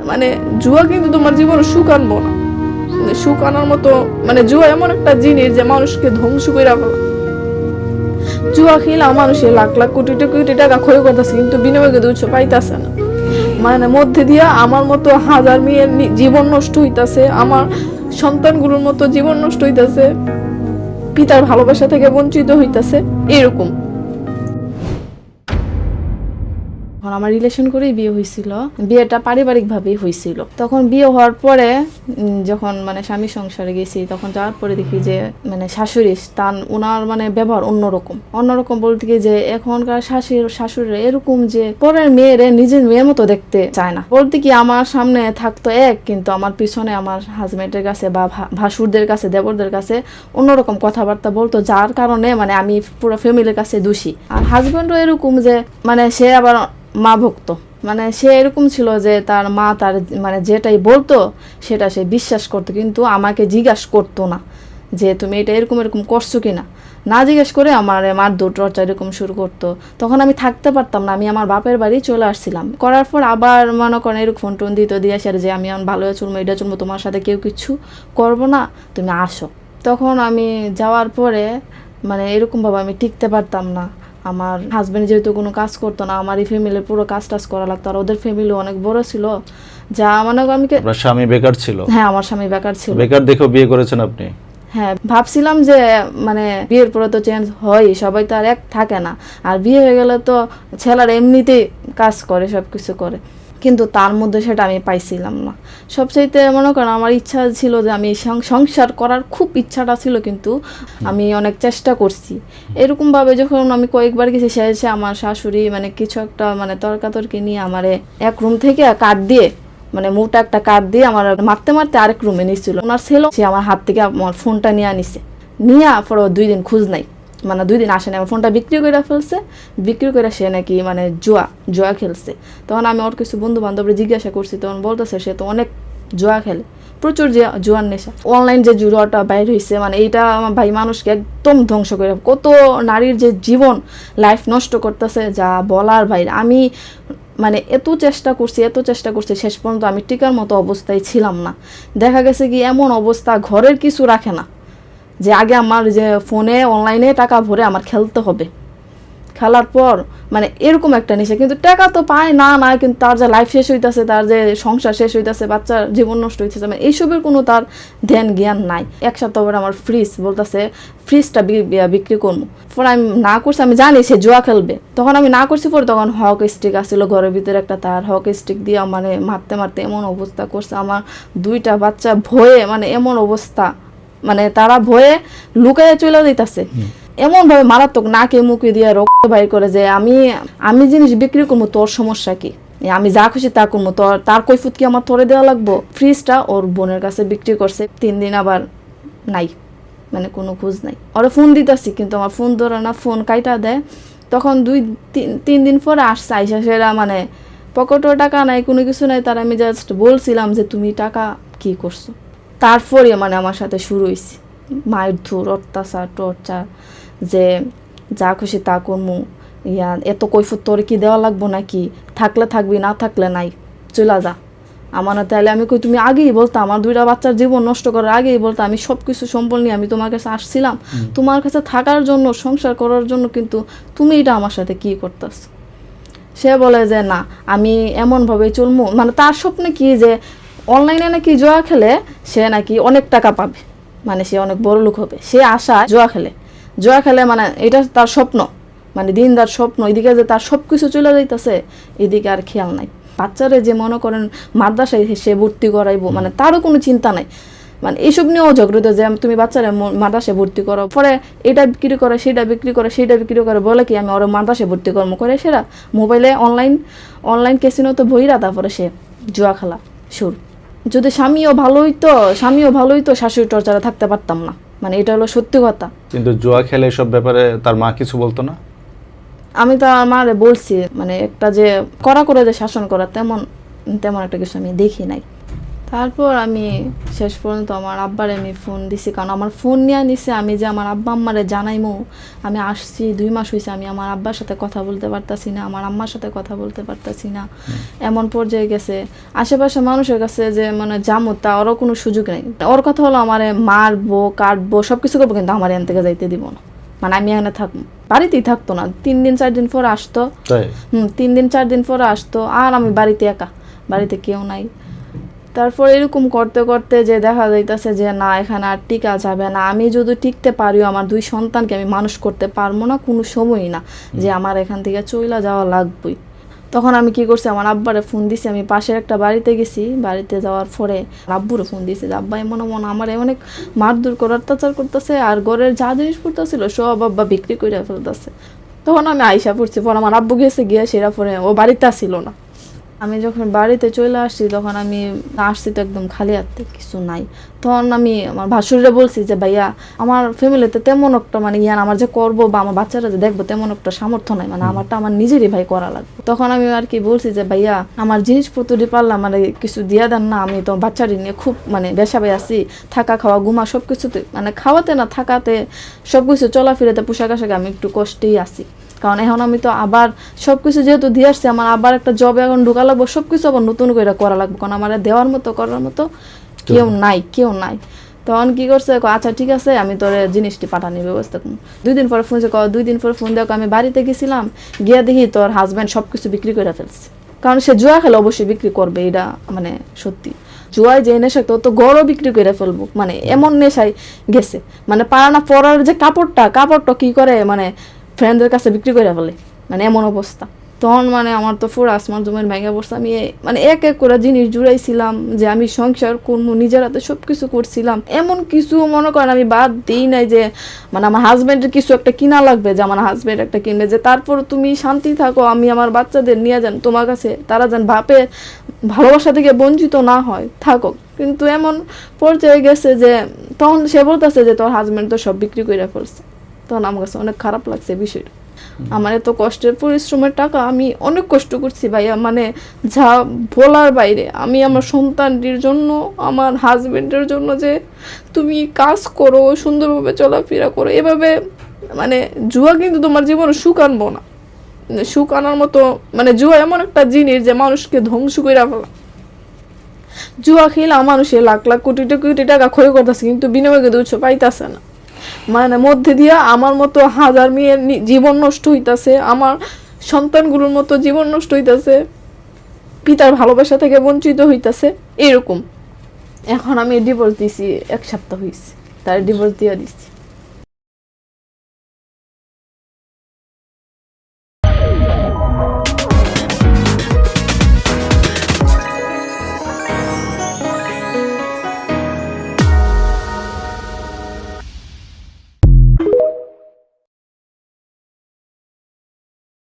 মানে জুয়া কিন্তু তোমার জীবনে সুখ আনবো না, সুখ আনার মতো মানে জুয়া এমন একটা জিনিস যে মানুষকে ধ্বংস করে ফেলে। জুয়া খেলা মানুষের লাখ লাখ কোটি কোটি টাকা ক্ষয় করতেছে, কিন্তু বিনিময়ে কিন্তু উৎস পাইতেছে না। মানে মধ্যে দিয়া আমার মতো হাজার মেয়ের জীবন নষ্ট হইতাছে, আমার সন্তানগুলোর মতো জীবন নষ্ট হইতাছে, পিতার ভালোবাসা থেকে বঞ্চিত হইতাছে এরকম। আমার রিলেশন করেই বিয়ে হয়েছিল, বিয়েটা পারিবারিক ভাবেই হয়েছিল। তখন বিয়ে হওয়ার পরে যখন মানে স্বামী সংসারে গেছি, তখন যাওয়ার পরে দেখি যে মানে শাশুড়ি ওনার মানে ব্যবহার অন্যরকম বলতে কি যে এখনকার শাশুড়িরা এরকম যে পরের মেয়েরে নিজের মেয়ের মতো দেখতে চায় না। বলতে কি আমার সামনে থাকতো এক, কিন্তু আমার পিছনে আমার হাজবেন্ডের কাছে বা ভাসুরদের কাছে দেবরদের কাছে অন্যরকম কথাবার্তা বলতো, যার কারণে মানে আমি পুরো ফ্যামিলির কাছে দোষী। আর হাজবেন্ডও এরকম যে মানে সে আবার মা ভক্ত, মানে সে এরকম ছিল যে তার মা তার মানে যেটাই বলতো সেটা সে বিশ্বাস করতো, কিন্তু আমাকে জিজ্ঞাসা করতো না যে তুমি এটা এরকম করছো কিনা। না জিজ্ঞেস করে আমার মারধর টর্চার এরকম শুরু করতো। তখন আমি থাকতে পারতাম না, আমি আমার বাপের বাড়ি চলে আসছিলাম। করার পর আবার মনে করেন এরকম ফোন টোন দিত, দিয়ে আসে যে আমি ভালো চলবো, এটা চলবো, তোমার সাথে কেউ কিছু করবো না, তুমি আসো। তখন আমি যাওয়ার পরে মানে এরকমভাবে আমি টিকতে পারতাম না। আমার হাজবেন্ড যেহেতু কোনো কাজ করতো না, আমার এই ফ্যামিলির পুরো কাজ করা লাগতো, আর ওদের ফ্যামিলি অনেক বড় ছিল, যা মানে আমি আপনার স্বামী বেকার ছিল? হ্যাঁ, আমার স্বামী বেকার ছিল। বেকার দেখেও বিয়ে করেছেন আপনি? হ্যাঁ, ভাবছিলাম যে মানে বিয়ের পরে তো চেঞ্জ হয়, সবাই তো আর এক থাকে না, আর বিয়ে হয়ে গেলে তো ছেলেরা এমনিতেই কাজ করে, সবকিছু করে, কিন্তু তার মধ্যে সেটা আমি পাইছিলাম না। সবচাইতে মনে করেন আমার ইচ্ছা ছিল যে আমি সংসার করার খুব ইচ্ছাটা ছিল, কিন্তু আমি অনেক চেষ্টা করছি। এরকমভাবে যখন আমি কয়েকবার গেছি, শেষে আমার শাশুড়ি মানে কিছু একটা মানে তর্কাতর্কি নিয়ে আমারে এক রুম থেকে কাঠ দিয়ে মানে মোটা একটা কাঠ দিয়ে আমার মারতে মারতে আরেক রুমে নিয়েছিল। ওনার ছেলে সে আমার হাত থেকে আমার ফোনটা নিয়ে নিছে, নিয়ে পরে 2 দিন খোঁজ নাই, মানে 2 দিন আসে না, আমার ফোনটা বিক্রি করে ফেলছে, বিক্রি করে সে নাকি মানে জুয়া খেলছে। তখন আমি ওর কিছু বন্ধু বান্ধবরা জিজ্ঞাসা করছি, তখন বলতেছে সে তো অনেক জুয়া খেলে, প্রচুর জুয়ার নেশা। অনলাইন যে জুয়াটা বাইর হয়েছে মানে এইটা আমার ভাই মানুষকে একদম ধ্বংস করে, কত নারীর যে জীবন লাইফ নষ্ট করতেছে যা বলার বাইরে। আমি মানে এত চেষ্টা করছি, শেষ পর্যন্ত আমি টিকার মতো অবস্থায় ছিলাম না। দেখা গেছে কি এমন অবস্থা, ঘরের কিছু রাখে না, যে আগে আমার যে ফোনে অনলাইনে টাকা ভরে আমার খেলতে হবে, খেলার পর মানে এরকম একটা নেশা, কিন্তু টাকা তো পায় না, কিন্তু তার যে লাইফ শেষ হইতেছে, তার যে সংসার শেষ হইতেছে, বাচ্চার জীবন নষ্ট হইতেছে, মানে এইসবের কোনো তার ধ্যান জ্ঞান নাই। এক সপ্তাহ পরে আমার ফ্রিজ বলতেছে ফ্রিজটা বিক্রি করবো। পরে আমি না করছি, আমি জানি সে জুয়া খেলবে, তখন আমি না করছি। পরে তখন হক স্টিক আসছিল ঘরের ভিতরে একটা, তার হক স্টিক দিয়ে মানে মারতে মারতে এমন অবস্থা করছে, আমার 2টা বাচ্চা ভয়ে মানে এমন অবস্থা, মানে তারা ভয়ে লুকাইয়া চলে যাইতেছে, এমন ভাবে মারাত্মক, নাকে মুখে দিয়ে রক্ত বাইর করে যে আমি জিনিস বিক্রি করবো, তোর সমস্যা কি, আমি যা খুশি তা করবো, তার কৈফিয়ত কি আমার তোরে দেওয়া লাগবো। ফ্রিজটা ওর বোনের কাছে বিক্রি করছে, 3 দিন আবার নাই, মানে কোনো খোঁজ নাই। ওরা ফোন দিতেছি, কিন্তু আমার ফোন ধরে না, ফোন কাইটা দেয়। তখন 2-3 দিন পরে আসছে, আইসা সেরা মানে পকেটেও টাকা নাই, কোনো কিছু নাই, তার আমি জাস্ট বলছিলাম যে তুমি টাকা কি করছো। তারপরে মানে আমার সাথে শুরু হয়েছে মায়ের ধুর, অত্যাচার, টর্চার, যে যা খুশি তা করমু, এত কৈফিয়ত তোর কি দেওয়া লাগবো নাকি, থাকলে থাকবি, না থাকলে নাই, চলে যা। আমার না তাহলে আমি কই তুমি আগেই বলতো, আমার 2টা বাচ্চার জীবন নষ্ট করার আগেই বলতো, আমি সব কিছু সম্পল নিয়ে আমি তোমার কাছে আসছিলাম, তোমার কাছে থাকার জন্য, সংসার করার জন্য, কিন্তু তুমি এটা আমার সাথে কি করতেছ। সে বলে যে না আমি এমনভাবে চলবো, মানে তার স্বপ্নে কি যে অনলাইনে নাকি জুয়া খেলে সে নাকি অনেক টাকা পাবে, মানে সে অনেক বড় লোক হবে, সে আশা জুয়া খেলে মানে এটা তার স্বপ্ন, মানে দিনদার স্বপ্ন। এদিকে যে তার সব কিছু চলে যাইতেছে, এদিকে আর খেয়াল নাই। বাচ্চারে যে মনে করেন মাদ্রাসায় সে ভর্তি করাইবো, মানে তারও কোনো চিন্তা নাই, মানে এইসব নিয়েও ঝগড়া, যে তুমি বাচ্চারা মাদ্রাসায় ভর্তি করো, পরে এটা বিক্রি করে, সেটা বিক্রি করে বলে কি আমি ওরা মাদ্রাসায় ভর্তি করবো, করে সেরা মোবাইলে অনলাইন ক্যাসিনো তো বইরা, তারপরে সে জুয়া খেলা শুরু। যদি স্বামীও ভালো হইতো শাশুড়ি টর্চারে থাকতে পারতাম না, মানে এটা হলো সত্যি কথা। কিন্তু জুয়া খেলে সব ব্যাপারে তার মা কিছু বলতো না? আমি তো আমার বলছি, মানে একটা যে করা করে যে শাসন করা, তেমন একটা কিছু আমি দেখি নাই। তারপর আমি শেষ পর্যন্ত আমার আব্বারে আমি ফোন দিছি, কারণ আমার ফোন নিয়ে নিছে, আমি যে আমার আব্বা আম্মারে জানাইমো আমি আসছি 2 মাস হয়েছে, আমি আমার আব্বার সাথে কথা বলতে পারতাছি না, আমার আম্মার সাথে কথা বলতে পারতাছি না, এমন পর্যায়ে গেছে। আশেপাশে মানুষের কাছে যে মানে জামু তা ওরও কোনো সুযোগ নেই। ওর কথা হলো আমারে মারবো কাটবো সব কিছু করবো, কিন্তু আমার এখান থেকে যাইতে দিব না, মানে আমি এখানে থাকবো, বাড়িতেই থাকতো না। 3 দিন 4 দিন পরে আসতো, তাই 3 দিন 4 দিন পরে আসতো, আর আমি বাড়িতে একা, বাড়িতে কেউ নাই। তারপর এরকম করতে করতে যে দেখা যাইতেছে যে না এখানে আর টিকা যাবে না, আমি যদি টিকতে পারিও আমার 2 সন্তানকে আমি মানুষ করতে পারবো না, কোনো সময়ই না যে আমার এখান থেকে চইলা যাওয়া লাগবেই। তখন আমি কি করছি, আমার আব্বারে ফোন দিছি, আমি পাশের একটা বাড়িতে গেছি, বাড়িতে যাওয়ার পরে আব্বুরে ফোন দিয়েছি যে আব্বা এমন আমার অনেক মারধর করে অত্যাচার করতেছে, আর ঘরের যা জিনিসপত্র ছিল সব আব্বা বিক্রি করে ফেলতেছে। তখন আমি আইসা পড়ছি, পর আমার আব্বু গেছে গিয়ে সেরা পরে ও বাড়িতে ছিল না। আমি যখন বাড়িতে চলে আসছি তখন আমি আসছি তো একদম খালি হাতে, কিছু নাই। তখন আমি আমার ভাসুরে বলছি যে ভাইয়া আমার ফ্যামিলিতে তেমন একটা মানে ইয়ান আমার যে করবো বা আমার বাচ্চারা যে দেখবো তেমন একটা সামর্থ্য নাই, মানে আমারটা আমার নিজেরই ভাই করা লাগবে। তখন আমি আর কি বলছি যে ভাইয়া আমার জিনিসপত্রটি পারলাম মানে কিছু দিয়া দেন না, আমি তো বাচ্চাটি নিয়ে খুব মানে বেসাবে আছি, থাকা খাওয়া ঘুমা সব কিছুতে মানে খাওয়াতে না থাকাতে সব কিছু চলাফেরাতে পোশাক আশাকে আমি একটু কষ্টেই আছি। কারণ এখন আমি তো আবার সব কিছু যেহেতু দিয়ে আসছি, আমার আবার একটা জবে এখন ঢোকা লাগবো, সব কিছু আবার নতুন করে করা লাগবে, কারণ আমার দেওয়ার মতো করার মতো কেউ নাই। তখন কি করছে, আচ্ছা ঠিক আছে আমি তোর জিনিসটি পাঠানোর ব্যবস্থা করবো। 2 দিন পরে ফোন 2 দিন পরে ফোন দেখো আমি বাড়িতে গেছিলাম, গিয়া দেখি তোর হাজব্যান্ড সব কিছু বিক্রি করে ফেলছে। কারণ সে জুয়া খেলে অবশ্যই বিক্রি করবে, এটা মানে সত্যি। জুয়ায় যে নেশা তো গড়ও বিক্রি করে ফেলবো, মানে এমন নেশায় গেছে, মানে পারা না পরার যে কাপড়টা কি করে মানে ফ্রেন্ডদের কাছে বিক্রি করে ফেলে, মানে এমন অবস্থা। তখন মানে আমার তো পুরো আসমান জমির ভেঙে পড়ছে। আমি মানে এক এক করে জিনিস জুড়াইছিলাম যে আমি সংসার করবো, নিজের হাতে সব কিছু করছিলাম, এমন কিছু মনে করেন আমি বাদ দিই নাই যে মানে আমার হাজব্যান্ডের কিছু একটা কিনা লাগবে, যে আমার হাজব্যান্ড একটা কিনবে, যে তারপর তুমি শান্তি থাকো, আমি আমার বাচ্চাদের নিয়ে যান তোমার কাছে, তারা যেন বাপের ভালোবাসা থেকে বঞ্চিত না হয়, থাকো। কিন্তু এমন পর্যায়ে গেছে যে তখন সে বলতেছে যে তোর হাজব্যান্ড তো সব বিক্রি করে ফেলছে। তখন আমার কাছে অনেক খারাপ লাগছে বিষয়টা। আমার এত কষ্টের পরিশ্রমের টাকা, আমি অনেক কষ্ট করছি ভাইয়া, মানে যা বলার বাইরে। আমি আমার সন্তানটির জন্য, আমার হাজবেন্ডের জন্য যে তুমি কাজ করো, সুন্দরভাবে চলাফেরা করো, এভাবে মানে জুয়া কিন্তু তোমার জীবনে সুখ আনবো না, সুখ আনার মতো মানে জুয়া এমন একটা জিনিস যে মানুষকে ধ্বংস করে ফেলা। জুয়া খেলে মানুষের লাখ লাখ কোটি কোটি টাকা ক্ষয় করতেছে, কিন্তু বিনিময়ে কিন্তু উৎস পাইতেছে না। মানে মধ্যে দিয়া আমার মতো হাজার মেয়ের জীবন নষ্ট হইতাছে, আমার সন্তানগুলোর মতো জীবন নষ্ট হইতাছে, পিতার ভালোবাসা থেকে বঞ্চিত হইতাছে এরকম। এখন আমি ডিভোর্স দিছি, 1 সপ্তাহ হয়েছে, তার ডিভোর্স দিয়ে দিচ্ছি।